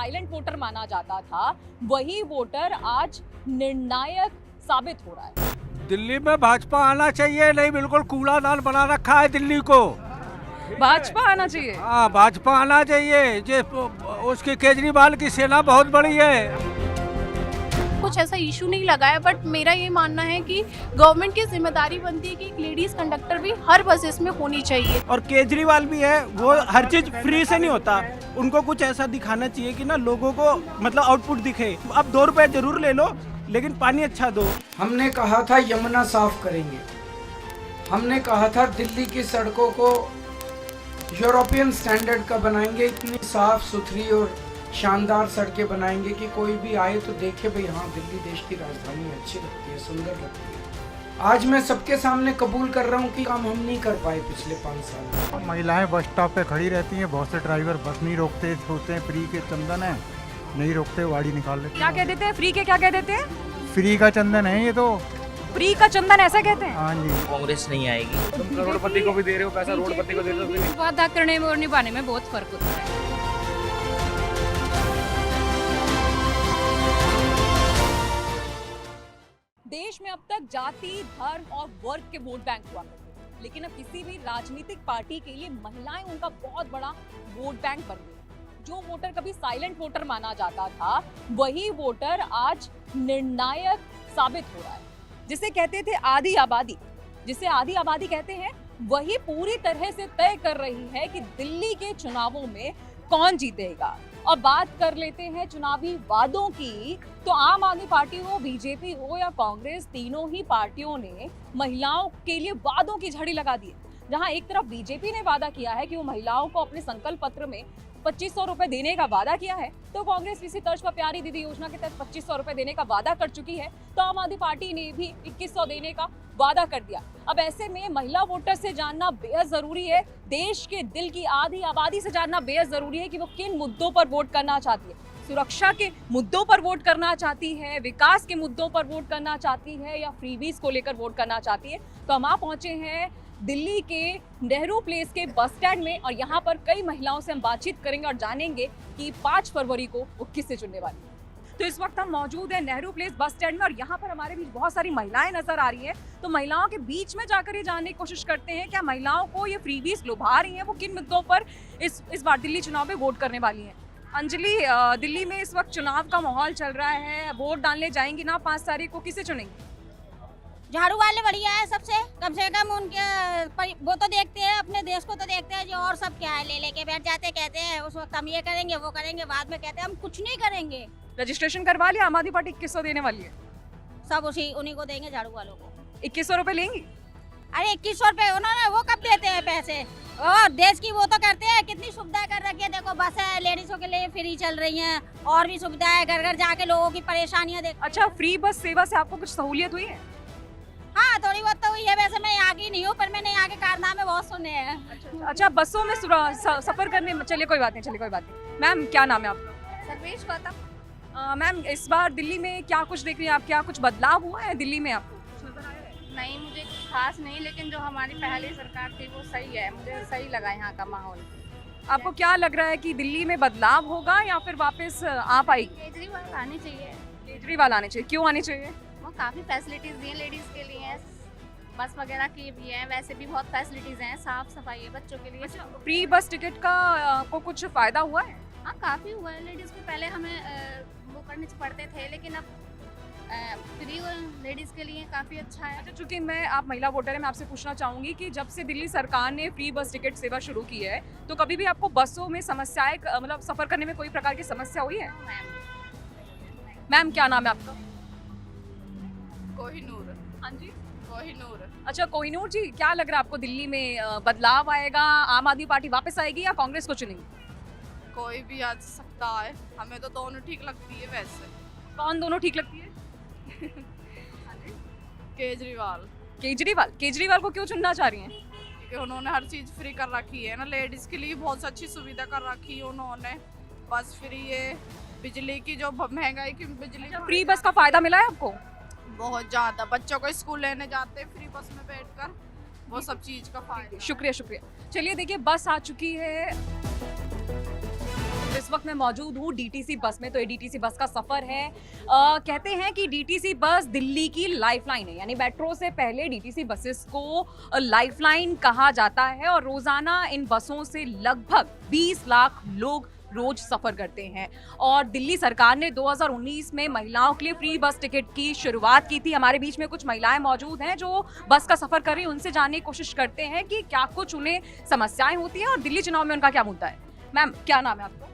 Silent voter माना जाता था, वही वोटर आज निर्णायक साबित हो रहा है। दिल्ली में भाजपा आना चाहिए, नहीं बिल्कुल कूड़ादान बना रखा है दिल्ली को। भाजपा आना चाहिए। हाँ, भाजपा आना चाहिए। जे उसकी केजरीवाल की सेना बहुत बड़ी है। कुछ ऐसा इशू नहीं लगाया, बट मेरा ये मानना है कि गवर्नमेंट की जिम्मेदारी बनती है कि एक लेडीज कंडक्टर भी हर बसेस में होनी चाहिए। और केजरीवाल भी है, वो हर चीज फ्री से नहीं होता, उनको कुछ ऐसा दिखाना चाहिए कि ना लोगों को मतलब आउटपुट दिखे। अब 2 रुपए जरूर ले लो, लेकिन पानी अच्छा दो। हमने कहा था यमुना साफ करेंगे, हमने कहा था दिल्ली की सड़कों को यूरोपियन स्टैंडर्ड का बनाएंगे, इतनी साफ सुथरी और शानदार सड़कें बनाएंगे कि कोई भी आए तो देखे भाई हाँ दिल्ली देश की राजधानी अच्छी लगती है, सुंदर लगती है। आज मैं सबके सामने कबूल कर रहा हूँ कि काम हम नहीं कर पाए पिछले 5 साल में। महिलाएं बस स्टॉप पे खड़ी रहती हैं, बहुत से ड्राइवर बस नहीं रोकते, होते हैं फ्री के चंदन है, नहीं रोकते, वाड़ी निकाल लेते। क्या कह देते हैं? फ्री के क्या कह देते हैं? फ्री का चंदन है ये तो। फ्री का चंदन ऐसा कहते हैं? हाँ जी। कांग्रेस नहीं आएगी। तुम करोड़पति को भी दे रहे हो पैसा, रोडपति को दे रहे हो। वादा करने में और निभाने में बहुत फर्क होता है। देश में अब तक जाति, धर्म और वर्ग के वोट बैंक हुआ करते थे, लेकिन अब किसी भी राजनीतिक पार्टी के लिए महिलाएं उनका बहुत बड़ा वोट बैंक बन गई। जो वोटर कभी साइलेंट वोटर माना जाता था, वही वोटर आज निर्णायक साबित हो रहा है। जिसे कहते थे आधी आबादी, जिसे आधी आबादी कहते हैं, वही पूरी तरह से तय कर रही है कि दिल्ली के चुनावों में कौन जीतेगा। और बात कर लेते हैं चुनावी वादों की, तो आम आदमी पार्टी हो, बीजेपी हो या कांग्रेस, तीनों ही पार्टियों ने महिलाओं के लिए वादों की झड़ी लगा दी है। जहां एक तरफ बीजेपी ने वादा किया है कि वो महिलाओं को अपने संकल्प पत्र में 2500 रुपए देने का वादा किया है, तो कांग्रेस इसी तर्ज पर प्यारी दीदी योजना के तहत 2500 रुपए देने का वादा कर चुकी है। तो आम आदमी पार्टी ने भी 2100 देने का वादा कर दिया। अब ऐसे में महिला वोटर से जानना बेहद जरूरी है, देश के दिल की आधी आबादी से जानना बेहद जरूरी है कि वो किन मुद्दों पर वोट करना चाहती है। सुरक्षा के मुद्दों पर वोट करना चाहती है, विकास के मुद्दों पर वोट करना चाहती है, या फ्रीबीज को लेकर वोट करना चाहती है। तो हम पहुंचे हैं दिल्ली के नेहरू प्लेस के बस स्टैंड में, और यहाँ पर कई महिलाओं से हम बातचीत करेंगे और जानेंगे कि 5 फरवरी को वो किससे चुनने वाली है। तो इस वक्त हम मौजूद हैं नेहरू प्लेस बस स्टैंड में, और यहाँ पर हमारे बीच बहुत सारी महिलाएं नजर आ रही हैं। तो महिलाओं के बीच में जाकर ये जानने की कोशिश करते हैं क्या महिलाओं को ये फ्रीबीज लुभा रही हैं, वो किन मुद्दों पर इस बार दिल्ली चुनाव में वोट करने वाली हैं। अंजलि, दिल्ली में इस वक्त चुनाव का माहौल चल रहा है, वोट डालने जाएंगी ना 5 तारीख को, किसे चुनेंगी? झाड़ू वाले बढ़िया है सबसे कम उनके वो तो देखते हैं, अपने देश को तो देखते हैं, जो और सब क्या है ले लेके बैठ जाते, कहते हैं उस वक्त हम ये करेंगे वो करेंगे, बाद में कहते हैं हम कुछ नहीं करेंगे। रजिस्ट्रेशन करवा लिया? आम आदमी पार्टी 2100 देने वाली है, सब उन्हीं को देंगे, झाड़ू वालों को। 2100 रुपए लेंगी? अरे 2100 रुपए उन्होंने वो कब देते हैं पैसे, और देश की वो तो करते हैं, कितनी सुविधा कर रखी है। देखो बस है, लेडीजों के लिए फ्री चल रही है, और भी सुविधा है, घर घर जाके लोगों की परेशानियां देख। अच्छा, फ्री बस सेवा से आपको कुछ सहूलियत हुई है? हाँ थोड़ी बहुत तो हुई है, वैसे मैं यहाँ की नहीं हूँ, पर मैंने यहाँ के कारनामे बहुत सुने हैं। अच्छा, बसों में सफर करने में, चलिए कोई बात नहीं। मैम, क्या नाम है आपका? सर्वेश गौतम। मैम, इस बार दिल्ली में क्या कुछ देख रही हैं आप, क्या कुछ बदलाव हुआ है दिल्ली में आपको? नहीं, मुझे कुछ खास नहीं, लेकिन जो हमारी पहली सरकार थी वो सही है, मुझे सही लगा यहाँ का माहौल। आपको क्या लग रहा है कि दिल्ली में बदलाव होगा या फिर वापस आप आएगी? केजरीवाल आने चाहिए। केजरीवाल आने चाहिए, क्यों आने चाहिए? वो काफ़ी फैसिलिटीज़ दी हैं लेडीज़ के लिए, बस वगैरह की भी है, वैसे भी बहुत फैसिलिटीज़ हैं, साफ सफाई है बच्चों के लिए। फ्री बस टिकट का आपको कुछ फायदा हुआ है? हाँ काफ़ी हुआ है, लेडीज़ को पहले हमें वो करने से पड़ते थे, लेकिन अब फ्री लेडीज़ के लिए काफ़ी अच्छा है। अच्छा, चूंकि आप महिला वोटर हैं, मैं आपसे पूछना चाहूँगी कि जब से दिल्ली सरकार ने फ्री बस टिकट सेवा शुरू की है, तो कभी भी आपको बसों में समस्याएं, मतलब सफ़र करने में कोई प्रकार की समस्या हुई है? मैम, क्या नाम है आपका? कोहिनूर। हाँ जी, कोहिनूर। अच्छा कोहिनूर जी, क्या लग रहा है आपको दिल्ली में बदलाव आएगा, आम आदमी पार्टी वापस आएगी या कांग्रेस को चुनेगी? कोई भी आ सकता है, हमें तो दोनों ठीक लगती है। वैसे कौन दोनों ठीक लगती है? केजरीवाल को क्यों चुनना चाह रही हैं? क्योंकि उन्होंने हर चीज फ्री कर रखी है ना, लेडीज के लिए बहुत अच्छी सुविधा कर रखी है उन्होंने, बस फ्री है, बिजली की जो महंगाई की बिजली। फ्री बस का फायदा मिला है आपको? बहुत ज्यादा, बच्चों को स्कूल लेने जाते हैं फ्री बस में बैठकर, वो सब चीज का फायदा। शुक्रिया। चलिए देखिए, बस आ चुकी है इस वक्त मैं मौजूद हूँ डीटीसी बस में। तो ये डीटीसी बस का सफर है। कहते हैं कि डीटीसी बस दिल्ली की लाइफलाइन है, यानी मेट्रो से पहले डीटीसी बसेस को लाइफलाइन कहा जाता है और रोजाना इन बसों से लगभग 20 लाख लोग रोज सफर करते हैं। और दिल्ली सरकार ने 2019 में महिलाओं के लिए फ्री बस टिकट की शुरुआत की थी। हमारे बीच में कुछ महिलाएं मौजूद हैं जो बस का सफर कर रही हैं, उनसे जानने की कोशिश करते हैं कि क्या कुछ उन्हें समस्याएं होती हैं और दिल्ली चुनाव में उनका क्या मुद्दा है। मैम, क्या नाम है आपका?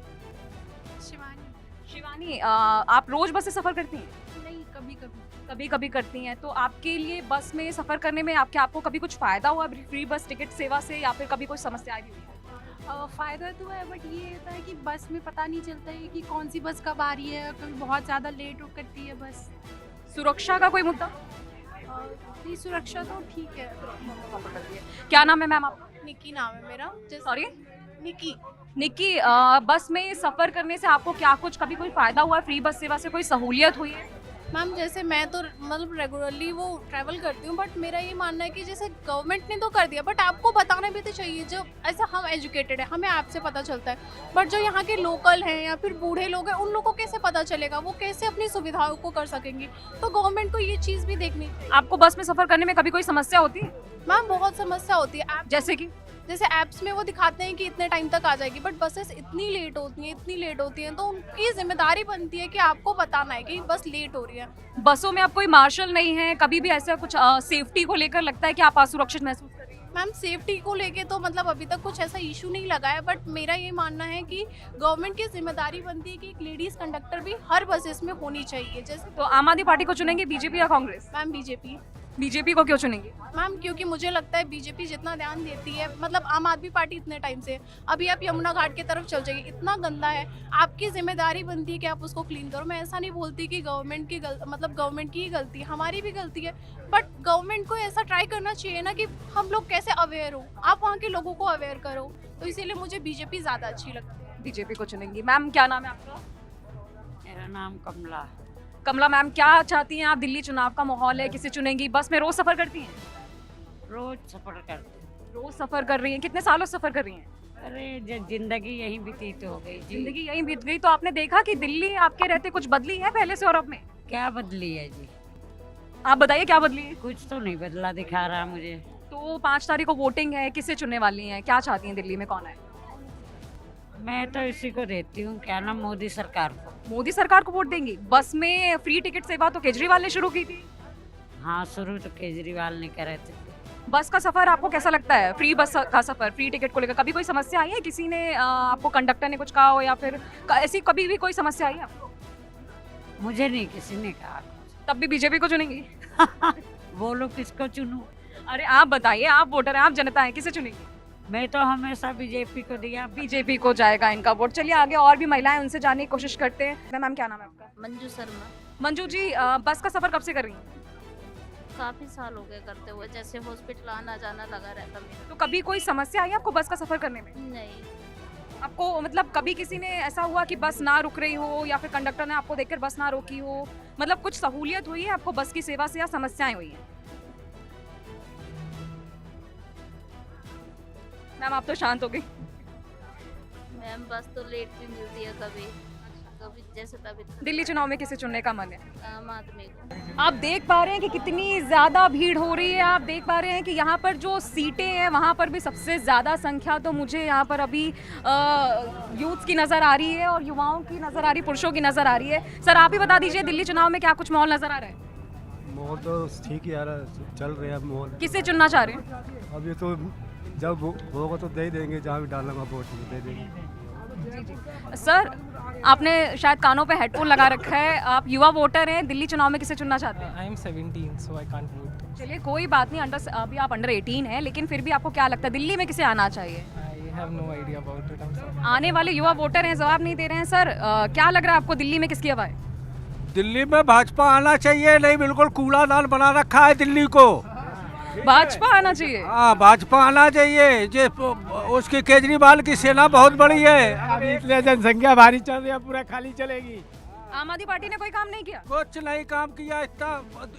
शिवानी। शिवानी, आप रोज बस से सफर करती हैं? नहीं, कभी कभी। कभी कभी करती हैं। तो आपके लिए बस में सफर करने में आपको कभी कुछ फायदा हुआ फ्री बस टिकट सेवा से, या फिर कभी कोई समस्याएं भी हुई? फ़ायदा तो है, बट ये होता है कि बस में पता नहीं चलता है कि कौन सी बस कब आ रही है, कभी बहुत ज़्यादा लेट हो करती है बस। सुरक्षा का कोई मुद्दा? ये सुरक्षा तो ठीक है। क्या नाम है मैम आपका? निकी नाम है मेरा। सॉरी, निकी। निक्की, बस में सफर करने से आपको क्या कुछ कभी कोई फायदा हुआ है? फ्री बस सेवा से कोई सहूलियत हुई है? मैम, जैसे मैं तो मतलब रेगुलरली वो ट्रैवल करती हूँ, बट मेरा ये मानना है कि जैसे गवर्नमेंट ने तो कर दिया, बट आपको बताना भी तो चाहिए। जो ऐसा हम एजुकेटेड है, हमें आपसे पता चलता है, बट जो यहाँ के लोकल हैं या फिर बूढ़े लोग हैं, उन लोगों को कैसे पता चलेगा? वो कैसे अपनी सुविधाओं को कर सकेंगे? तो गवर्नमेंट को ये चीज़ भी देखनी चाहिए। आपको बस में सफर करने में कभी कोई समस्या होती है? मैम, बहुत समस्या होती है। जैसे ऐप्स में वो दिखाते हैं कि इतने टाइम तक आ जाएगी, बट बसेस इतनी लेट होती हैं, तो उनकी जिम्मेदारी बनती है कि आपको बताना है कि बस लेट हो रही है। बसों में आप कोई मार्शल नहीं है? कभी भी ऐसा कुछ सेफ्टी को लेकर लगता है कि आप असुरक्षित महसूस कर रही हैं? मैम, सेफ्टी को लेके तो मतलब अभी तक कुछ ऐसा इशू नहीं लगा है, बट मेरा ये मानना है कि गवर्नमेंट की जिम्मेदारी बनती है कि एक लेडीज कंडक्टर भी हर बसेस में होनी चाहिए। जैसे तो आम आदमी पार्टी को चुनेंगे, बीजेपी या कांग्रेस? Ma'am, BJP. बीजेपी को क्यों चुनेंगे? मैम, क्योंकि मुझे लगता है बीजेपी जितना ध्यान देती है, मतलब आम आदमी पार्टी इतने टाइम से, अभी आप यमुना घाट की तरफ चल जाइए, इतना गंदा है। आपकी जिम्मेदारी बनती है कि आप उसको क्लीन करो। मैं ऐसा नहीं बोलती कि गवर्नमेंट की ही गलती है, हमारी भी गलती है, बट गवर्नमेंट को ऐसा ट्राई करना चाहिए ना कि हम लोग कैसे अवेयर हो, आप वहाँ के लोगों को अवेयर करो। तो इसीलिए मुझे बीजेपी ज़्यादा अच्छी लगती है। बीजेपी को चुनेंगी। मैम, क्या नाम है आपका? मेरा नाम कमला। कमला मैम, क्या चाहती हैं आप? दिल्ली चुनाव का माहौल है, किसे चुनेंगी? बस में रोज सफर करती हैं? रोज सफर करते। रोज सफर कर रही हैं। कितने सालों से सफर कर रही हैं? अरे जिंदगी यहीं व्यतीत हो गई जी। जिंदगी यहीं बीत गई। तो आपने देखा कि दिल्ली आपके रहते कुछ बदली है पहले से और अब में? क्या बदली है जी? आप बताइए, क्या बदली है? कुछ तो नहीं बदला दिखा रहा मुझे। तो 5 तारीख को वोटिंग है, किसे चुनने वाली हैं? क्या चाहती हैं दिल्ली में कौन है? मैं तो इसी को देती हूँ, क्या नाम, मोदी सरकार को। मोदी सरकार को वोट देंगी? बस में फ्री टिकट सेवा तो केजरीवाल ने शुरू की थी। हाँ, शुरू तो केजरीवाल ने करे थे। बस का सफर आपको कैसा लगता है? फ्री बस का सफर, फ्री टिकट को लेकर कभी कोई समस्या आई है? किसी ने आपको, कंडक्टर ने कुछ कहा हो, या फिर ऐसी कभी भी कोई समस्या आई है आपको? मुझे नहीं किसी ने कहा। तब भी बीजेपी को चुनेंगी? बोलो किसको चुनूं? अरे आप बताइए, आप वोटर हैं, आप जनता हैं, किसे चुनेंगी? मैं तो हमेशा बीजेपी को दिया। बीजेपी को जाएगा इनका वोट। चलिए आगे और भी महिलाएं, उनसे जानने की कोशिश करते हैं। मैम, क्या नाम है आपका? मंजू शर्मा। मंजू जी, बस का सफर कब से कर रही हैं? काफी साल हो गए करते हुए, जैसे हॉस्पिटल आना जाना लगा रहता मेरा। तो कभी कोई समस्या आई आपको बस का सफर करने में? नहीं। आपको मतलब कभी किसी ने ऐसा हुआ कि बस ना रुक रही हो, या फिर कंडक्टर ने आपको देखकर बस ना रोकी हो? मतलब कुछ सहूलियत हुई है आपको बस की सेवा से, या समस्याएं हुई हैं? मैम, आप तो शांत हो गई। मैम, बस तो लेट भी मिलती है कभी कभी, जैसे तभी। दिल्ली चुनाव में किसे चुनने का मन है? आम आदमी को। आप देख पा रहे हैं कि कितनी ज़्यादा भीड़ हो रही है। आप देख पा रहे हैं कि यहाँ पर जो सीटें हैं वहाँ पर भी सबसे ज़्यादा संख्या तो मुझे यहाँ पर अभी यूथ्स की नज़र आ रही है, और युवाओं की नज़र आ रही, पुरुषों की नज़र आ रही है। सर, आप ही बता दीजिए, दिल्ली चुनाव में क्या कुछ माहौल नज़र आ रहा है? माहौल तो ठीक ही आ रहा है, चल रहे हैं माहौल। किसे चुनना चाह रहे हैं? अब ये तो जब होगा तो दे देंगे, जहाँ भी डालना होगा वोट दे देंगे। सर, आपने शायद कानों पे हेडफोन लगा रखा है, आप युवा वोटर हैं, दिल्ली चुनाव में किसे चुनना चाहते हैं? I am 17 so I can't vote. चलिए कोई बात नहीं, अभी आप अंडर 18 हैं, लेकिन फिर भी आपको क्या लगता है दिल्ली में किसे आना चाहिए? I have no idea about it. I'm sorry. आने वाले युवा वोटर हैं, जवाब नहीं दे रहे हैं। सर, क्या लग रहा है आपको दिल्ली में किसकी हवा है? दिल्ली में भाजपा आना चाहिए। नहीं, बिल्कुल कूड़ादान बना रखा है दिल्ली को। भाजपा आना चाहिए? हाँ, भाजपा आना चाहिए। जे उसकी केजरीवाल की सेना बहुत बड़ी है। अभी इतने जनसंख्या भारी चल रही है, पूरा खाली चलेगी। आम आदमी पार्टी ने कोई काम नहीं किया? कुछ नहीं काम किया। इतना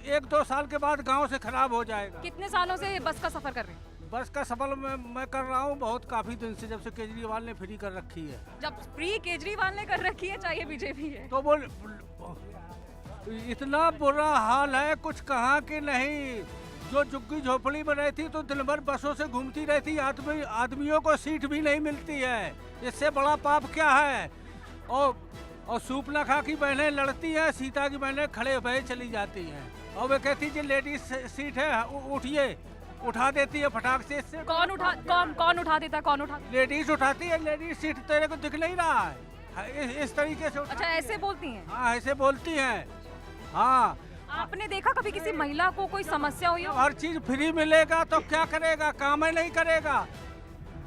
1-2 साल के बाद गांव से खराब हो जाएगा। कितने सालों से बस का सफर कर रहे हैं? बस का सफर मैं कर रहा हूँ बहुत काफी दिन से, जब से केजरीवाल ने फ्री कर रखी है। जब फ्री केजरीवाल ने कर रखी है, चाहिए बीजेपी है। तो बोल इतना बुरा हाल है, कुछ कहाँ के नहीं। जो झुग्गी झोपड़ी में रहती तो दिन भर बसों से घूमती रहती, आदमियों को सीट भी नहीं मिलती है। इससे बड़ा पाप क्या है। और सूपनाखा की बहनें लड़ती हैं, सीता की बहनें खड़े हुए चली जाती हैं। और वे कहती जी लेडीज सीट है, उठिए, उठा देती है फटाक से। इससे कौन उठा देता है? कौन उठा? लेडीज उठाती है। लेडीज सीट तेरे को दिख नहीं रहा है, इस तरीके से। अच्छा, ऐसे बोलती हैं? हाँ, ऐसे बोलती हैं। हाँ, आपने देखा कभी किसी महिला को कोई समस्या हुई हो? हर चीज फ्री मिलेगा तो क्या करेगा, काम ही नहीं करेगा।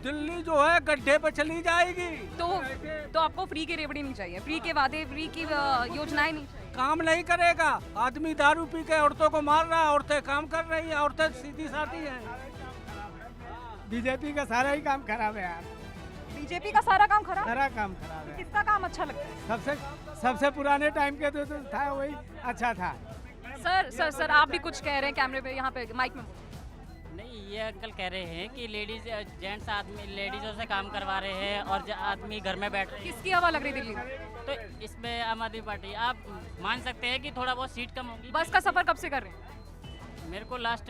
दिल्ली जो है गड्ढे पे चली जाएगी। तो आपको फ्री की रेवड़ी नहीं चाहिए, फ्री के वादे, फ्री की योजनाएं नहीं चाहिए? काम नहीं करेगा। आदमी दारू पी के औरतों को मार रहा है, औरतें काम कर रही हैं, औरतें सीधी साधी हैं। बीजेपी का सारा ही काम खराब है यार। बीजेपी का सारा काम खराब? सारा काम खराब है। किसका काम अच्छा लगता है? सबसे पुराने टाइम के तो था वही अच्छा था। सर आप भी कुछ कह रहे हैं कैमरे पे, यहाँ पे माइक में? नहीं, ये अंकल कह रहे हैं कि लेडीज जेंट्स आदमी लेडीजों से काम करवा रहे हैं और आदमी घर में बैठ रहे हैं। किसकी हवा लग रही दिल्ली में? तो इसमें आम आदमी पार्टी। आप मान सकते हैं कि थोड़ा बहुत सीट कम होगी। बस का सफर कब से कर रहे हैं? मेरे को लास्ट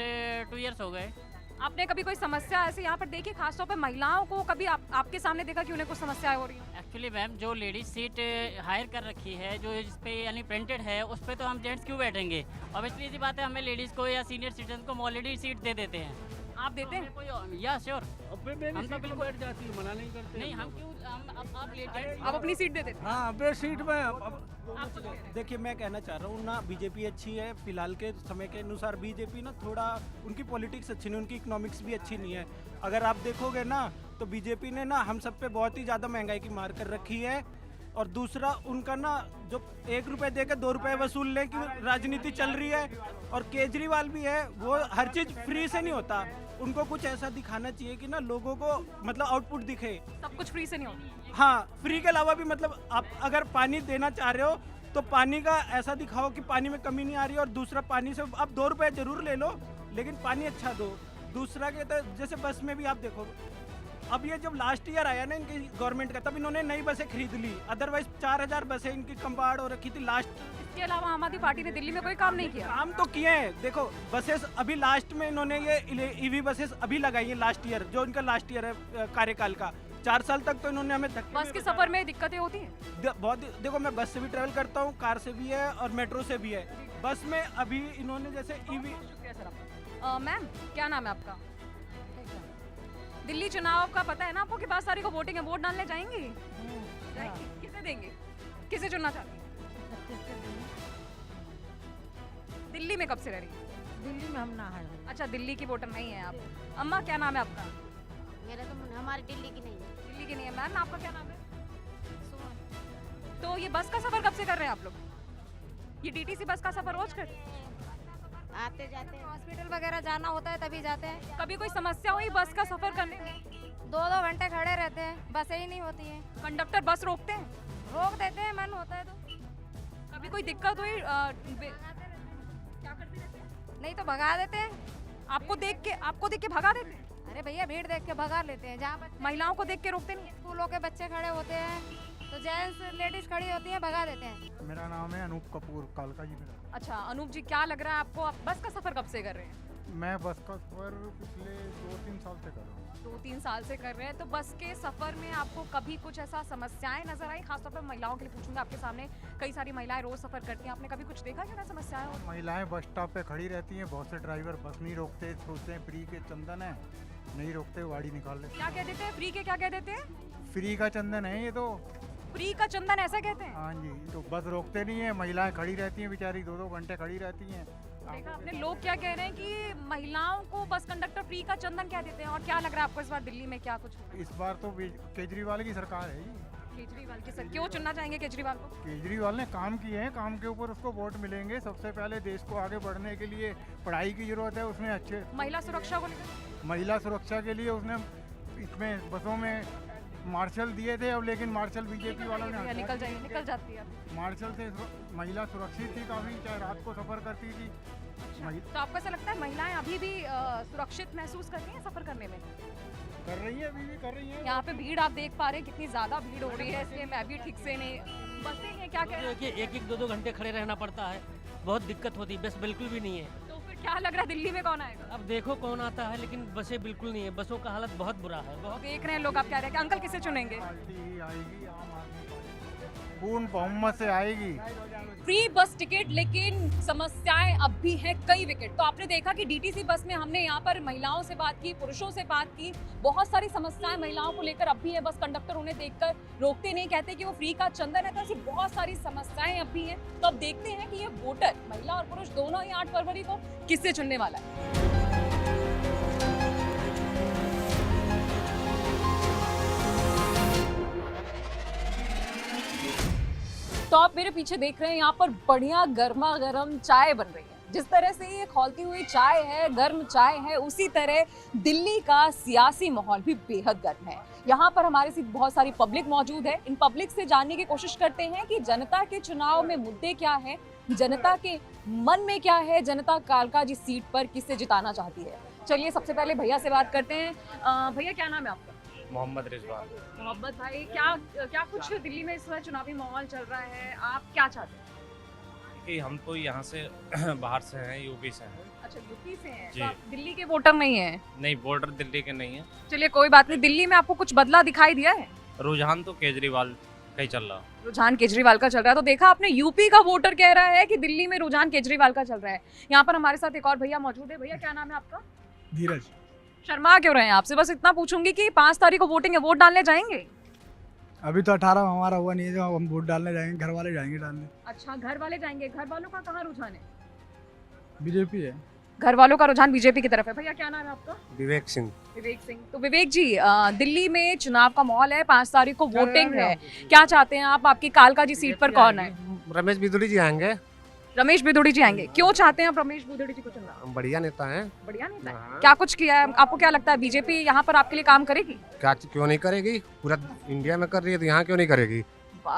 2 इयर्स हो गए। आपने कभी कोई समस्या ऐसे यहाँ पर देखी, खासतौर पर महिलाओं को कभी आपके सामने देखा कि उन्हें कुछ समस्याएं हो रही है? एक्चुअली मैम, जो लेडीज सीट हायर कर रखी है, जो इस पे यानी प्रिंटेड है, उस पे तो हम जेंट्स क्यों बैठेंगे। ऑब्वियसली इसी बात है, हमें लेडीज को या सीनियर सिटीजन को ऑलरेडी सीट दे देते हैं। आप देते हैं? कोई या श्योर, हम तो बिल्कुल बैठ जाती है, मना नहीं करते। नहीं, हम क्यों आप लेट जाए। आप अपनी सीट दे देते हैं? हाँ, बे सीट में। देखिए, मैं कहना चाह रहा हूँ ना, बीजेपी अच्छी है फिलहाल के समय के अनुसार। बीजेपी ना थोड़ा उनकी पॉलिटिक्स अच्छी नहीं, उनकी इकोनॉमिक्स भी अच्छी नहीं है। अगर आप देखोगे ना तो बीजेपी ने ना हम सब पे बहुत ही ज़्यादा महंगाई की मार कर रखी है। और दूसरा उनका ना जो 1 रुपए देकर 2 रुपए वसूलने की राजनीति चल रही है। और केजरीवाल भी है, वो हर चीज़ फ्री से नहीं होता। उनको कुछ ऐसा दिखाना चाहिए कि ना लोगों को मतलब आउटपुट दिखे। सब कुछ फ्री से नहीं होता? हाँ, फ्री के अलावा भी मतलब आप अगर पानी देना चाह रहे हो तो पानी का ऐसा दिखाओ कि पानी में कमी नहीं आ रही है। और दूसरा, पानी से आप 2 रुपए जरूर ले लो, लेकिन पानी अच्छा दो। दूसरा के तो जैसे बस में भी आप देखो, अब ये जब लास्ट ईयर आया ना इनकी गवर्नमेंट का, तब इन्होंने नई बसें खरीद ली। अदरवाइज 4000 बसें इनकी कंपाउंड हो रखी थी लास्ट। इसके अलावा आम आदमी पार्टी ने दिल्ली में कोई काम नहीं किया? काम तो किए हैं। देखो, बसेस अभी लास्ट में इन्होंने ये ईवी बसेस अभी लगाई है लास्ट ईयर, जो इनका लास्ट ईयर है कार्यकाल का। 4 साल तक तो इन्होंने हमें बस के सफर में दिक्कतें होती हैं? बहुत। देखो, मैं बस से भी ट्रेवल करता हूँ, कार से भी है और मेट्रो से भी है। बस में अभी इन्होंने जैसे ईवी। मैम, क्या नाम है आपका? दिल्ली चुनाव का पता है ना आपको कि 5 तारीख को वोटिंग है, वोट डालने जाएंगी? किसे देंगे, किसे चुनना चाहती हैं? दिल्ली में कब से रह रही है? दिल्ली में हम ना है। अच्छा, दिल्ली की वोटर नहीं है आप। अम्मा, क्या नाम है आपका? मेरा तो हमारी दिल्ली की नहीं है। दिल्ली की नहीं है। मैम, आपका क्या नाम है? तो ये बस का सफर कब से कर रहे हैं आप लोग? ये डीटीसी बस का सफर रोज करते हैं? आते जाते हैं, हॉस्पिटल वगैरह जाना होता है तभी जाते हैं। कभी कोई समस्या हुई बस का सफर करने में? 2-2 घंटे खड़े रहते हैं, बसें ही नहीं होती हैं। कंडक्टर बस रोकते हैं? रोक देते हैं, मन होता है तो। कभी कोई दिक्कत हुई? क्या करते रहते हैं? नहीं तो भगा देते हैं। आपको देख के भगा देते हैं? अरे भैया, भीड़ देख के भगा लेते हैं। जहाँ महिलाओं को देख के रोकते नहीं? स्कूलों के बच्चे खड़े होते हैं तो जेंट्स लेडीज खड़ी होती हैं, भगा देते हैं। मेरा नाम है अनूप कपूर, कालका जी मेरा। अच्छा, अनूप जी, क्या लग रहा है आपको, आप बस का सफर कब से कर रहे हैं? मैं बस का सफर पिछले 2-3 साल से कर रहा हूँ। 2-3 साल से कर रहे हैं। तो बस के सफर में आपको कभी कुछ ऐसा समस्याएं नजर आई? खासतौर पर महिलाओं के लिए पूछूंगा, आपके सामने कई सारी महिलाएं रोज सफर करती हैं, आपने कभी कुछ देखा कि ना समस्याएं हो? महिलाएं बस स्टॉप पे खड़ी रहती हैं, बहुत से ड्राइवर बस नहीं रोकते, सोचते हैं फ्री के चंदन है, नहीं रोकते, वाड़ी निकाल लेते। क्या कह देते हैं? फ्री के क्या कह देते हैं? फ्री का चंदन है ये तो। फ्री का चंदन ऐसा कहते हैं? हाँ जी, तो बस रोकते नहीं है, महिलाएं खड़ी रहती हैं बेचारी, 2-2 घंटे खड़ी रहती हैं। देखा आपने, लोग क्या कह रहे हैं कि महिलाओं को बस कंडक्टर फ्री का चंदन कह देते हैं। और क्या लग रहा है आपको इस बार दिल्ली में क्या कुछ होगा? इस बार तो केजरीवाल की सरकार है जी। केजरीवाल की सर, क्यों चुनना चाहेंगे केजरीवाल को? केजरीवाल ने काम किए हैं, काम के ऊपर उसको वोट मिलेंगे। सबसे पहले देश को आगे बढ़ने के लिए पढ़ाई की जरूरत है, उसने अच्छे महिला सुरक्षा को लेकर? महिला सुरक्षा के लिए उसने इसमें बसों में मार्शल दिए थे, अब लेकिन मार्शल बीजेपी वालों ने निकल जाती है। मार्शल से महिला सुरक्षित थी काफ़ी, चाहे रात को सफ़र करती थी। तो आपको ऐसा लगता है महिलाएं अभी भी सुरक्षित महसूस कर रही हैं सफर करने में? कर रही है, अभी भी कर रही है। यहाँ पे भीड़ आप देख पा रहे हैं कितनी ज्यादा भीड़ हो रही है, इसलिए मैं भी ठीक से नहीं। बसें हैं, क्या कह रहे हैं? देखिए 1-2 घंटे खड़े रहना पड़ता है, बहुत दिक्कत होती है, बस बिल्कुल भी नहीं है। तो फिर क्या लग रहा है दिल्ली में कौन आएगा? अब देखो कौन आता है, लेकिन बसें बिल्कुल नहीं है, बसों का हालत बहुत बुरा है, बहुत। देख रहे हैं लोग, आप कह रहे हैं कि अंकल किसे चुनेंगे? पार्टी आएगी, आम आदमी पार्टी पूर्ण बहुमत से आएगी। फ्री बस टिकट, लेकिन समस्याएं अब भी हैं कई विकेट। तो आपने देखा कि डीटीसी बस में हमने यहाँ पर महिलाओं से बात की, पुरुषों से बात की, बहुत सारी समस्याएं महिलाओं को लेकर अब भी है। बस कंडक्टर उन्हें देखकर रोकते नहीं, कहते कि वो फ्री का चंदन है। तो ऐसी बहुत सारी समस्याएं अब भी हैं। तो अब देखते हैं कि ये वोटर, महिला और पुरुष दोनों ही 8 फरवरी को किससे चुनने वाला है। तो आप मेरे पीछे देख रहे हैं, यहाँ पर बढ़िया गर्मा गर्म चाय बन रही है। जिस तरह से ये खौलती हुई चाय है, गर्म चाय है, उसी तरह दिल्ली का सियासी माहौल भी बेहद गर्म है। यहाँ पर हमारे साथ बहुत सारी पब्लिक मौजूद है। इन पब्लिक से जानने की कोशिश करते हैं कि जनता के चुनाव में मुद्दे क्या है, जनता के मन में क्या है, जनता कालका जी सीट पर किससे जिताना चाहती है। चलिए सबसे पहले भैया से बात करते हैं। भैया क्या नाम है आपका? मोहम्मद रिजवान। मोहम्मद भाई, क्या कुछ दिल्ली में इस समय चुनावी माहौल चल रहा है, आप क्या चाहते हैं? कि हम तो यहाँ से बाहर से हैं, यूपी से हैं। अच्छा, यूपी से हैं, जी। तो आप दिल्ली के वोटर नहीं हैं? नहीं, बॉर्डर दिल्ली के नहीं है। चलिए कोई बात नहीं। दिल्ली में आपको कुछ बदला दिखाई दिया है? रुझान तो केजरीवाल का ही चल रहा। रुझान केजरीवाल का चल रहा है। तो देखा आपने, यूपी का वोटर कह रहा है कि दिल्ली में रुझान केजरीवाल का चल रहा है। यहाँ पर हमारे साथ एक और भैया मौजूद है। भैया क्या नाम है आपका? धीरज। शर्मा क्यों रहे हैं? आपसे बस इतना पूछूंगी कि 5 तारीख को वोटिंग है, वोट डालने जाएंगे? अभी तो 18 हमारा हुआ नहीं है, जो हम वोट डालने जाएंगे, घर वाले जाएंगे डालने। अच्छा, घर वाले जाएंगे। घर वालों का कहाँ रुझान है? बीजेपी है। घर वालों का रुझान बीजेपी की तरफ है। भैया क्या नाम है आपका? विवेक सिंह। विवेक सिंह। तो विवेक जी, दिल्ली में चुनाव का माहौल है, 5 तारीख को वोटिंग है, क्या चाहते हैं आप? आपकी कालका जी सीट पर कौन है? रमेश बिदुड़ी जी आएंगे। रमेश बिदुड़ी जी आएंगे। क्यों चाहते हैं आप रमेश बिदुड़ी जी को चुनना? बढ़िया नेता हैं। बढ़िया नेता है। क्या कुछ किया है? आपको क्या लगता है बीजेपी यहाँ पर आपके लिए काम करेगी? क्या क्यों नहीं करेगी? पूरा इंडिया में कर रही है तो यहाँ क्यों नहीं करेगी?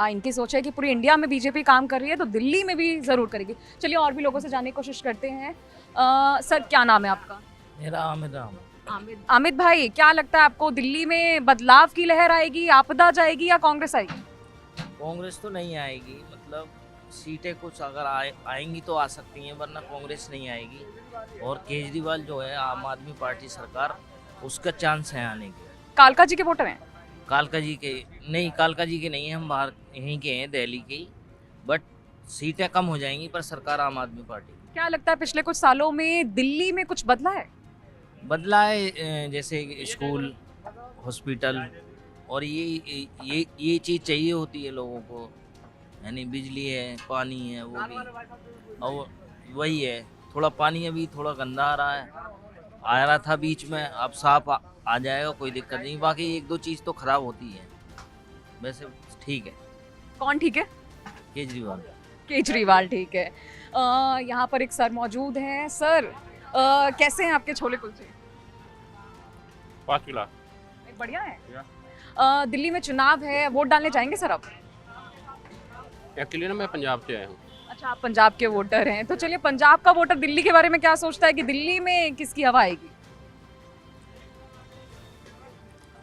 इनकी सोच है कि पूरी इंडिया में बीजेपी काम कर रही है, तो दिल्ली में भी जरूर करेगी। चलिए और भी लोगों से जानने की कोशिश करते हैं। सर क्या नाम है आपका? मेरा आमिद आमिद भाई, क्या लगता है आपको दिल्ली में बदलाव की लहर आएगी, आपदा जाएगी या कांग्रेस आएगी? कांग्रेस तो नहीं आएगी, मतलब सीटें कुछ अगर आएंगी तो आ सकती हैं, वरना कांग्रेस नहीं आएगी। और केजरीवाल जो है, आम आदमी पार्टी सरकार, उसका चांस है आने की। कालका जी के वोटर हैं? कालका जी के नहीं, कालका जी के नहीं है, हम बाहर यहीं के हैं, दिल्ली के ही। बट सीटें कम हो जाएंगी, पर सरकार आम आदमी पार्टी। क्या लगता है पिछले कुछ सालों में दिल्ली में कुछ बदला है? बदला है, जैसे स्कूल, हॉस्पिटल, और ये चीज़ चाहिए होती है लोगों को, यानी बिजली है, पानी है, वो भी। और वही है, थोड़ा पानी अभी थोड़ा गंदा आ रहा था बीच में, अब साफ आ जाएगा, कोई दिक्कत नहीं। बाकी 1-2 चीज़ तो खराब होती है, वैसे ठीक है। कौन ठीक है? केजरीवाल। केजरीवाल ठीक है। यहाँ पर एक सर मौजूद हैं। सर कैसे हैं आपके छोले कुलचे? 5 किलो। बढ़िया है। दिल्ली में चुनाव है, वोट डालने जाएंगे सर आप? एक्चुअली ना मैं पंजाब से आया हूँ। अच्छा, आप पंजाब के वोटर हैं। तो चलिए, पंजाब का वोटर दिल्ली के बारे में क्या सोचता है कि दिल्ली में किसकी हवा आएगी?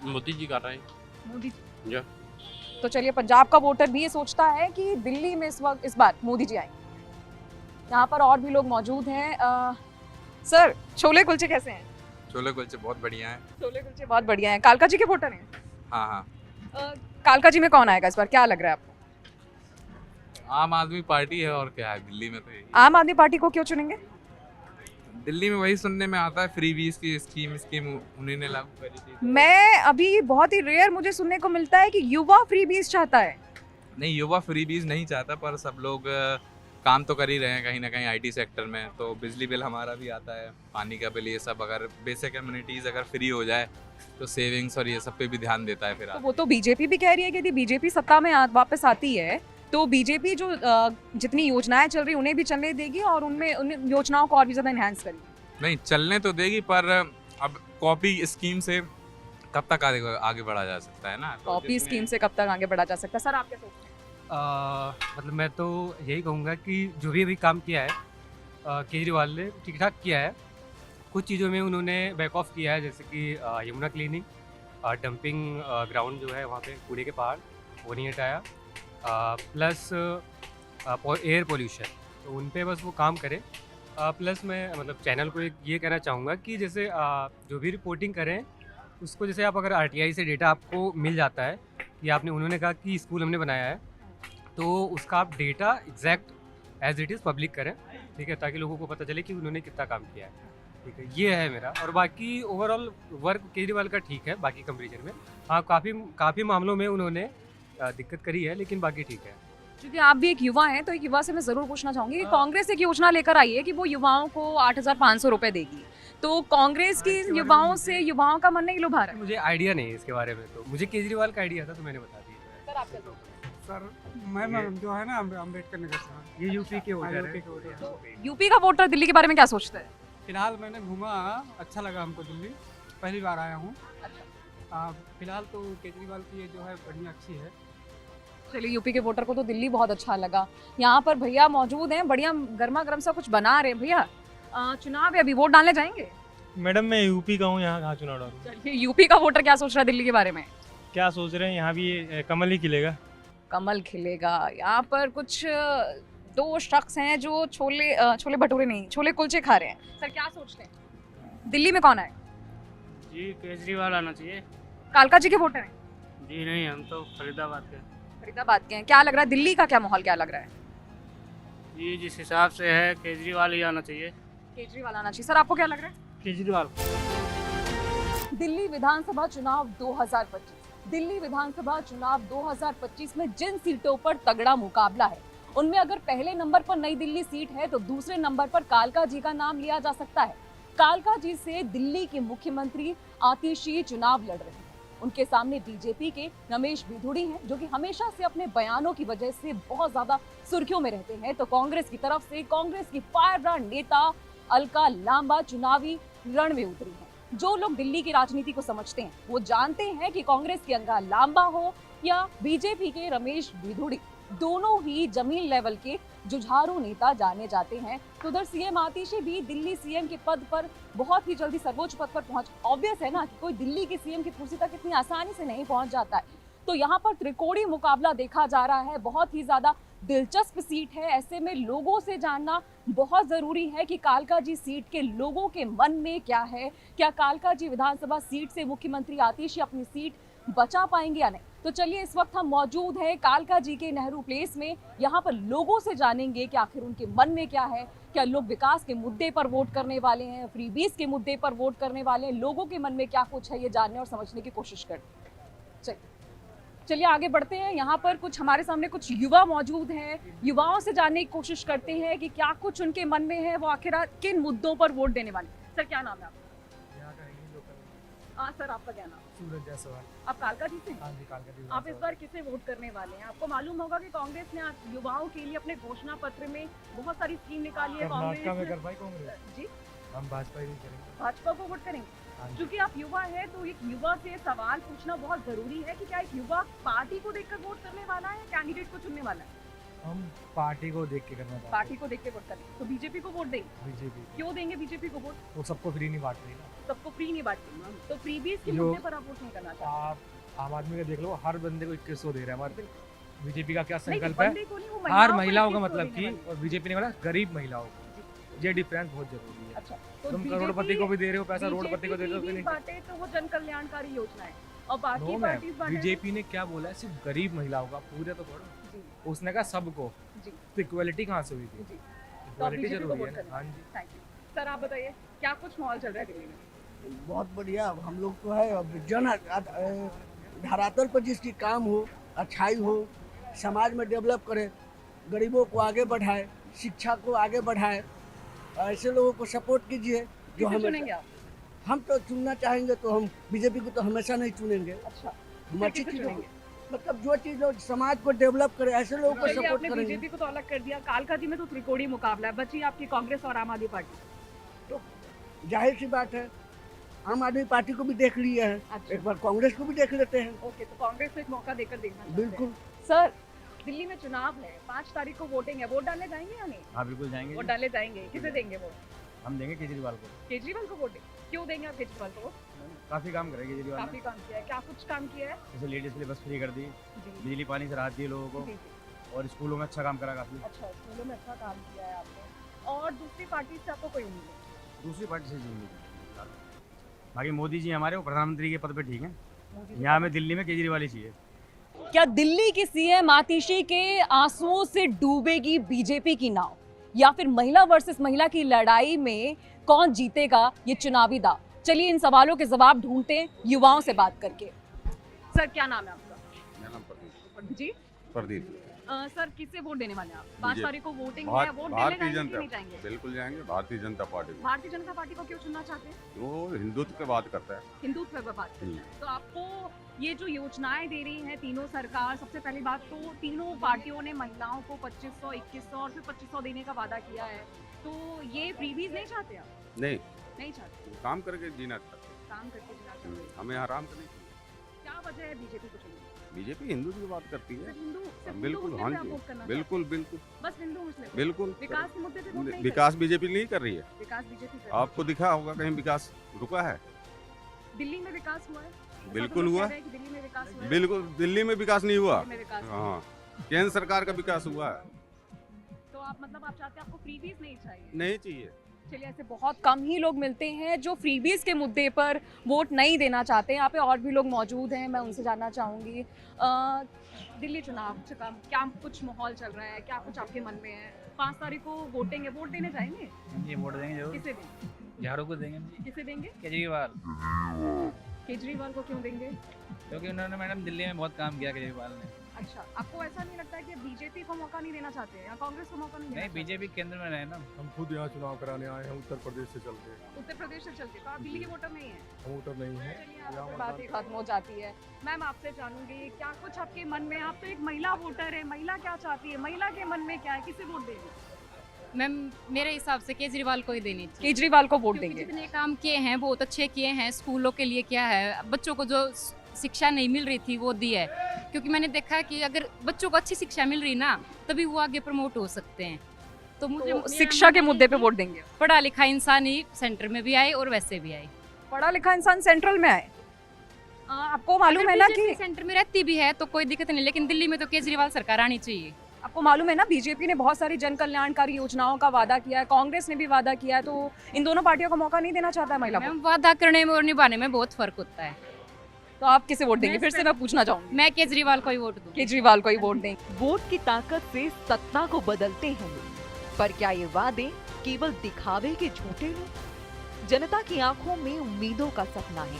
मोदी जी कर रहे हैं। मोदी जी। तो चलिए, पंजाब का वोटर भी ये सोचता है कि दिल्ली में इस बार मोदी जी आएंगे। यहाँ पर और भी लोग मौजूद हैं। सर छोले कुलचे कैसे हैं? छोले कुलचे बहुत बढ़िया हैं। छोले कुलचे बहुत बढ़िया हैं। कालका जी के वोटर हैं? हाँ हाँ। कालका जी में कौन आएगा इस बार, क्या लग रहा है आपको? आम आदमी पार्टी है, और क्या है दिल्ली में तो यही। आम आदमी पार्टी को क्यों चुनेंगे? दिल्ली में वही सुनने में आता है, फ्री बीस की स्कीम उन्हीं ने लागू करी थी। मैं अभी बहुत ही रेयर मुझे सुनने को मिलता है कि युवा फ्री बीस चाहता है। नहीं, युवा फ्री बीस नहीं चाहता, पर सब लोग काम तो कर ही रहे हैं कहीं ना कहीं आईटी सेक्टर में। तो बिजली बिल हमारा भी आता है, पानी का बिल, ये सब अगर बेसिक एम्यूनिटीज़ अगर फ्री हो जाए तो सेविंग्स और ये सब पे भी ध्यान देता है। फिर तो वो तो बीजेपी भी कह रही है कि यदि बीजेपी सत्ता में वापस आती है तो बीजेपी जो जितनी योजनाएं चल रही उन्हें भी चलने देगी और उनमें उन योजनाओं को और भी ज़्यादा इन्हांस करेगी। नहीं, चलने तो देगी, पर अब कॉपी स्कीम से कब तक आगे बढ़ा जा सकता है ना। कॉपी स्कीम से कब तक आगे बढ़ा जा सकता है? सर आप क्या सोचते हैं? मतलब मैं तो यही कहूँगा कि जो भी अभी काम किया है केजरीवाल ने ठीक ठाक किया है। कुछ चीज़ों में उन्होंने बैक ऑफ किया है, जैसे कि यमुना क्लीनिंग, डंपिंग ग्राउंड जो है वहाँ पे कूड़े के पहाड़ वो नहीं हटाया, प्लस एयर पोल्यूशन, तो उन पे बस वो काम करे। प्लस मैं मतलब चैनल को एक ये कहना चाहूँगा कि जैसे जो भी रिपोर्टिंग करें उसको, जैसे आप अगर RTI से डेटा आपको मिल जाता है कि आपने, उन्होंने कहा कि स्कूल हमने बनाया है, तो उसका आप data exact as it is public करें, ठीक है, ताकि लोगों को पता चले कि उन्होंने कितना काम किया है, ठीक है। ये है मेरा। और बाकी ओवरऑल वर्क केजरीवाल का ठीक है बाकी कंपेरिजन में। हाँ, काफ़ी मामलों में उन्होंने दिक्कत करी है, लेकिन बाकी ठीक है। क्योंकि आप भी एक युवा हैं, तो एक युवा से मैं ज़रूर पूछना चाहूँगी कि कांग्रेस एक योजना लेकर आई है कि वो युवाओं को 8,500 रुपये देगी, तो कांग्रेस की युवाओं से युवाओं का मन नहीं लुभा रहा है। मुझे आइडिया नहीं है इसके बारे में, तो मुझे केजरीवाल का आइडिया था तो मैंने बता दिया। सर, आप क्या सोचते हैं? सर मैं जो है ना अम्बेडकर नगर से, ये यूपी के वोटर हैं। यूपी का वोटर दिल्ली के बारे में क्या सोचता है? फिलहाल मैंने घूमा, अच्छा लगा हमको दिल्ली, पहली बार आया हूँ। फिलहाल तो केजरीवाल की ये जो है बढ़िया अच्छी है। चलिए, यूपी के वोटर को तो दिल्ली बहुत अच्छा लगा। यहाँ पर भैया मौजूद हैं, बढ़िया गर्मा गर्म सा कुछ बना रहे हैं। भैया, चुनाव है अभी, वोट डालने जाएंगे? मैडम मैं यूपी का हूँ, यहाँ कहाँ चुनाव डालूँ? चलिए, यूपी का वोटर क्या सोच रहा है दिल्ली के बारे में? क्या सोच रहे हैं, यहाँ भी कमल ही खिलेगा। कमल खिलेगा। यहाँ पर कुछ 2 शख्स हैं जो छोले भटूरे नहीं, छोले कुलचे खा रहे हैं। सर, क्या सोचते हैं दिल्ली में कौन आए? जी केजरीवाल आना चाहिए। कालका जी के वोटर हैं? जी नहीं, हम तो फरीदाबाद के। फरीदाबाद के हैं। क्या लग रहा है दिल्ली का क्या माहौल क्या लग रहा है? जी जिस हिसाब से है केजरीवाल ही आना चाहिए। केजरीवाल आना चाहिए। सर, आपको क्या लग रहा है? केजरीवाल। दिल्ली विधानसभा चुनाव 2025। दिल्ली विधानसभा चुनाव 2025 में जिन सीटों पर तगड़ा मुकाबला है, उनमें अगर पहले नंबर पर नई दिल्ली सीट है तो दूसरे नंबर पर कालका जी का नाम लिया जा सकता है। कालका जी से दिल्ली के मुख्यमंत्री आतिशी चुनाव लड़ रहे हैं। उनके सामने बीजेपी के रमेश बिधूड़ी हैं, जो कि हमेशा से अपने बयानों की वजह से बहुत ज्यादा सुर्खियों में रहते हैं। तो कांग्रेस की तरफ से कांग्रेस की फायरब्रांड नेता अलका लांबा चुनावी रण में उतरी है। जो लोग दिल्ली की राजनीति को समझते हैं वो जानते हैं कि कांग्रेस की अलका लांबा हो या बीजेपी के रमेश बिधूड़ी, दोनों ही जमीन लेवल के जुझारू नेता जाने जाते हैं। तो उधर सीएम आतिशी भी दिल्ली सीएम के पद पर बहुत ही जल्दी सर्वोच्च पद पर पहुंच, ऑब्वियस है ना कि कोई दिल्ली के सीएम की कुर्सी तक इतनी आसानी से नहीं पहुंच जाता है। तो यहाँ पर त्रिकोणीय मुकाबला देखा जा रहा है। बहुत ही ज्यादा दिलचस्प सीट है। ऐसे में लोगों से जानना बहुत जरूरी है कि कालका जी सीट के लोगों के मन में क्या है। क्या कालका जी विधानसभा सीट से मुख्यमंत्री आतिशी अपनी सीट बचा पाएंगे या नहीं? तो चलिए, इस वक्त हम मौजूद हैं कालका जी के नेहरू प्लेस में। यहाँ पर लोगों से जानेंगे कि आखिर उनके मन में क्या है। क्या लोग विकास के मुद्दे पर वोट करने वाले हैं, फ्रीबीज के मुद्दे पर वोट करने वाले हैं? लोगों के मन में क्या कुछ है, ये जानने और समझने की कोशिश करते हैं। चलिए आगे बढ़ते हैं। यहाँ पर कुछ हमारे सामने कुछ युवा मौजूद हैं। युवाओं से जानने की कोशिश करते हैं कि क्या कुछ उनके मन में है, वो आखिर किन मुद्दों पर वोट देने वाले। सर, क्या नाम है आपका? सर, आपका क्या नाम? सूरज जायसवाल। आप कालका जी से? हाँ जी, कालका जी। आप इस बार किसे वोट करने वाले हैं? आपको मालूम होगा कि कांग्रेस ने आज युवाओं के लिए अपने घोषणा पत्र में बहुत सारी स्कीम निकाली है। कर्नाटक में कर पाई कांग्रेस जी, हम भाजपा ही नहीं करेंगे। भाजपा को वोट करेंगे। क्योंकि आप युवा हैं तो एक युवा से सवाल पूछना बहुत जरूरी है कि क्या एक युवा पार्टी को देखकर वोट करने वाला है, कैंडिडेट को चुनने वाला है? हम पार्टी को देख के करना चाहते हैं। पार्टी को देख के वोट करेंगे। तो बीजेपी को वोट देंगे? बीजेपी। क्यों देंगे बीजेपी को वोट? वो सबको फ्री नहीं बांट रही ना। सबको फ्री नहीं बांटती, तो फ्रीबीज के मुद्दे पर आप वोट नहीं करना चाहते? आप आम आदमी का देख लो, हर बंदे को 2100 दे रहे हैं। हमारे बीजेपी का क्या नहीं, संकल्प बंदे है? को नहीं, वो हर महिलाओं महिलाओं को का 2100 मतलब देने कि, वाले। और बीजेपी ने बोला गरीब महिलाओं को। ये डिफरेंस बहुत जरूरी है। अच्छा, तुम करोड़पति को भी दे रहे हो पैसा, रोडपति को दे रहे हो कि नहीं? बांटे तो वो जन कल्याणकारी योजना है और बाकी नो मैम, पार्टीज बांटे। बीजेपी ने क्या बोला है? सिर्फ गरीब महिलाओं का, पूरे तो पढ़ो। उसने कहा सबको। तो इक्वालिटी कहाँ से हुई थी? इक्वालिटी जरूरी है ना। हाँ जी। Thank you. सर, आप बताइए क्या कुछ माहौल चल रहा है दिल्ली में? बहुत बढ़िया। हम लोग तो है अब जन धरातल पर जिसकी काम हो, अच्छाई हो, समाज में डेवलप करे, गरीबों को आगे बढ़ाए, शिक्षा को आगे बढ़ाए, ऐसे लोगों को सपोर्ट कीजिए। जो हम चुनेंगे आप? हम तो चुनना चाहेंगे तो हम बीजेपी को तो हमेशा नहीं चुनेंगे। अच्छा, हम अच्छी चीज़ों मतलब जो चीज़ समाज को डेवलप करे, ऐसे लोगों को सपोर्ट आपने करेंगे। बीजेपी को तो अलग कर दिया। कालका जी में तो त्रिकोणीय मुकाबला है, बची आपकी कांग्रेस और आम आदमी पार्टी। तो जाहिर सी बात है, आम आदमी पार्टी को भी देख लिया है। अच्छा। एक बार कांग्रेस को भी देख लेते हैं। ओके, तो कांग्रेस को एक मौका देकर देखना चाहते हैं। बिल्कुल। सर, दिल्ली में चुनाव है, 5 तारीख को वोटिंग है, वोट डालने जाएंगे या नहीं? हाँ बिल्कुल जाएंगे वोट जी। डालने जाएंगे, किसे देंगे वोट? हम देंगे केजरीवाल को। केजरीवाल को वोट? क्यों देंगे आप केजरीवाल को वोट? काफी काम करे केजरीवाल काफी ने। काम किया है, क्या कुछ काम किया है? जैसे लेडीज के लिए बस फ्री कर दी, जी बिजली पानी से राहत दी लोगों को, जी जी। और स्कूलों में अच्छा काम करा काफी। अच्छा, स्कूलों में अच्छा काम किया है आपने। और दूसरी पार्टी से आपको कोई उम्मीद है? दूसरी पार्टी से जी नहीं। बाकी मोदी जी हमारे वो प्रधानमंत्री के पद पे ठीक है, मोदी जी यहाँ हमें दिल्ली में केजरीवाल ही चाहिए। क्या दिल्ली की सीएम आतिशी के आंसुओं से डूबेगी बीजेपी की नाव, या फिर महिला वर्सेस महिला की लड़ाई में कौन जीतेगा ये चुनावी दाव? चलिए इन सवालों के जवाब ढूंढते हैं युवाओं से बात करके। सर क्या नाम है आपका? मेरा नाम प्रदीप। जी प्रदीप। सर किससे वोट देने वाले हैं आप? 5 तारीख को वोटिंग है, वोट देने भारतीय जाएंगे कि जनता नहीं जाएंगे? बिल्कुल जाएंगे, भारतीय जनता पार्टी को। भारतीय जनता पार्टी को क्यों चुनना चाहते हैं? वो हिंदुत्व की बात करता है। हिंदुत्व पर बात करते हैं। तो आपको ये जो योजनाएं दे रही है तीनों सरकार, सबसे पहली बात तो तीनों पार्टियों ने महिलाओं को 2500, 2100 और फिर 2500 देने का वादा किया है, तो ये फ्रीबीज नहीं चाहते आप? नहीं, नहीं चाहते, काम करके जीना चाहते काम करके जीना चाहते हैं। हमें आराम करनी चाहिए। क्या वजह है बीजेपी को चुनने? बीजेपी हिंदुत्व की बात करती है। सिर्फ हिंदू, सिर्फ बिल्कुल, हिंदू हाँ मुस्लिम पे आप जी, वोट करना बिल्कुल चाहते हैं? बिल्कुल बस हिंदू मुस्लिम पे? बिल्कुल। विकास के मुद्दे पे वोट नहीं विकास बीजेपी नहीं कर रही है। करते? विकास बीजेपी कर रही आपको दिखा होगा कहीं विकास रुका है? है। दिल्ली में विकास हुआ है? ऐसा बिल्कुल तो लोग हुआ। कह रहे हैं कि दिल्ली में विकास हुआ है। बिल्कुल, दिल्ली में विकास नहीं हुआ। दिल्ली में विकास हुआ है। हाँ, केंद्र सरकार का विकास हुआ है। तो आप मतलब आप चाहते हैं आपको फ्रीबीज नहीं चाहिए? नहीं चाहिए। चलिए, ऐसे बहुत कम ही लोग मिलते हैं जो फ्रीबीज के मुद्दे पर वोट नहीं देना चाहते हैं। यहाँ पे और भी लोग मौजूद हैं, मैं उनसे जानना चाहूँगी। दिल्ली चुनाव का क्या कुछ माहौल चल रहा है, क्या कुछ आपके मन में है? 5 तारीख को वोटिंग है, वोट देने जाएंगे? जी वोट देंगे जरूर। किसे देंगे? झाड़ू को देंगे। किसे देंगे? केजरीवाल। केजरीवाल को क्यों देंगे? क्योंकि उन्होंने मैडम दिल्ली में बहुत काम किया केजरीवाल ने। अच्छा, आपको ऐसा नहीं लगता है कि बीजेपी को मौका नहीं देना चाहते हैं या कांग्रेस को मौका नहीं देना चाहते? बीजेपी केंद्र में रहे ना। हम खुद यहाँ चुनाव कराने आए हैं उत्तर प्रदेश से चल के। उत्तर प्रदेश से चलते, तो आप दिल्ली के वोटर नहीं हैं? हम वोटर नहीं हैं। चलिए, आपसे बात ही खत्म हो जाती है। मैम आपसे जानूंगी, क्या कुछ आपके मन में, आप तो एक महिला वोटर है, महिला क्या चाहती है, महिला के मन में क्या है, किसे वोट देंगे? मैम मेरे हिसाब से केजरीवाल को ही देनी चाहिए। केजरीवाल को वोट क्योंकि देंगे? जितने काम किए हैं बहुत अच्छे किए हैं, स्कूलों के लिए क्या है, बच्चों को जो शिक्षा नहीं मिल रही थी वो दी है। क्योंकि मैंने देखा कि अगर बच्चों को अच्छी शिक्षा मिल रही ना तभी वो आगे प्रमोट हो सकते हैं। तो मुझे तो शिक्षा के मुद्दे पे वोट देंगे? पढ़ा लिखा इंसान ही सेंटर में भी आए और वैसे भी आए। पढ़ा लिखा इंसान सेंट्रल में आए? आपको मालूम है ना कि सेंटर में रहती भी है तो कोई दिक्कत नहीं, लेकिन दिल्ली में तो केजरीवाल सरकार आनी चाहिए। आपको मालूम है ना बीजेपी ने बहुत सारी जन कल्याणकारी योजनाओं का वादा किया है, कांग्रेस ने भी वादा किया है, तो इन दोनों पार्टियों को मौका नहीं देना चाहता है महिला को? मैम वादा करने में और निभाने में बहुत फर्क होता है। तो आप किसे वोट देंगे? फिर से मैं पूछना चाहूंगी। मैं केजरीवाल को ही वोट दूंगी। केजरीवाल को ही वोट देंगे। वोट की ताकत से सत्ता को बदलते हैं लोग, पर क्या ये वादे केवल दिखावे के झूठे हैं? जनता की आंखों में उम्मीदों का सपना है।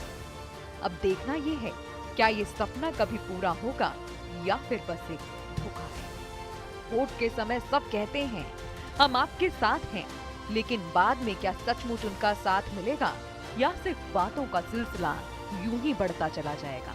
अब देखना ये है क्या ये सपना कभी पूरा होगा या फिर बस एक धोखा है। वोट के समय सब कहते हैं हम आपके साथ हैं, लेकिन बाद में क्या सचमुच उनका साथ मिलेगा या सिर्फ बातों का सिलसिला यूं ही बढ़ता चला जाएगा?